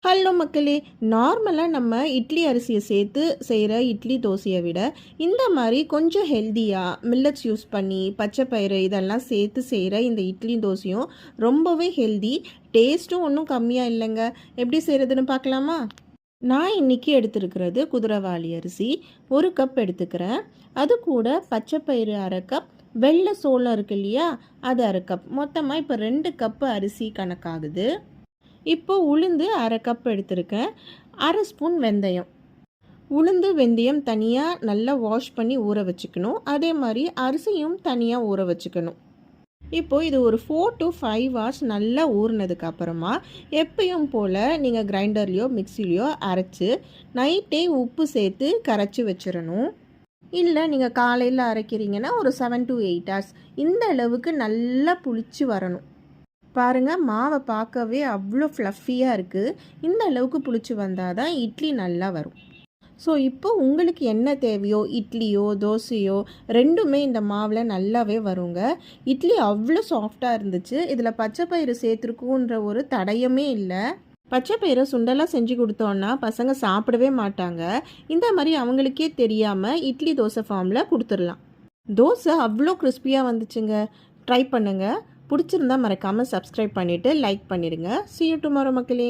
Hello மக்களே, நார்மலாக நம்ம இட்லி அரிசியை சேர்த்து செய்கிற இட்லி தோசையை விட இந்த மாதிரி கொஞ்சம் ஹெல்த்தியாக மில்லட்ஸ் யூஸ் பண்ணி பச்சைப்பயிறு இதெல்லாம் சேர்த்து செய்கிற இந்த இட்லி தோசையும் ரொம்பவே ஹெல்தி, டேஸ்ட்டும் ஒன்றும் கம்மியாக இல்லைங்க. எப்படி செய்கிறதுன்னு பார்க்கலாமா? நான் இன்றைக்கி எடுத்துருக்கிறது குதிரைவாலி அரிசி 1 கப் எடுத்துக்கிறேன். அது கூட பச்சைப்பயிறு 1/2 கப், வெள்ளை சோளம் இருக்கு இல்லையா, அது 1/2 கப். மொத்தமாக இப்போ 2 கப்பு அரிசி கணக்காகுது. இப்போ உளுந்து 1/2 கப் எடுத்திருக்கேன். 1/2 ஸ்பூன் வெந்தயம். உளுந்து வெந்தயம் தனியாக நல்லா வாஷ் பண்ணி ஊற வச்சுக்கணும். அதே மாதிரி அரிசியும் தனியாக ஊற வச்சுக்கணும். இப்போது இது ஒரு 4 to 5 hours நல்லா ஊறினதுக்கு அப்புறமா எப்பயும் போல் நீங்கள் கிரைண்டர்லேயோ மிக்சிலையோ அரைச்சி நைட்டே உப்பு சேர்த்து கரைச்சி வச்சிடணும். இல்லை நீங்கள் காலையில் அரைக்கிறீங்கன்னா ஒரு 7 to 8 hours இந்த அளவுக்கு நல்லா புளிச்சு வரணும். பாருங்கள், மாவை பார்க்கவே அவ்வளோ ஃப்ளஃபியாக இருக்குது. இந்த அளவுக்கு புளிச்சு வந்தால் தான் இட்லி நல்லா வரும். ஸோ இப்போ உங்களுக்கு என்ன தேவையோ, இட்லியோ தோசையோ ரெண்டுமே இந்த மாவில் நல்லாவே வருங்க. இட்லி அவ்வளோ சாஃப்டாக இருந்துச்சு. இதில் பச்சைப்பயிறு சேர்த்துருக்குன்ற ஒரு தடயமே இல்லை. பச்சைப்பயிரை சுண்டலாக செஞ்சு கொடுத்தோன்னா பசங்க சாப்பிடவே மாட்டாங்க. இந்த மாதிரி அவங்களுக்கே தெரியாமல் இட்லி தோசை ஃபார்மில் கொடுத்துடலாம். தோசை அவ்வளோ கிறிஸ்பியாக வந்துச்சுங்க. ட்ரை பண்ணுங்கள். பிடிச்சிருந்தா மறக்காமல் சப்ஸ்கிரைப் பண்ணிவிட்டு லைக் பண்ணிடுங்க. See you tomorrow மக்களே.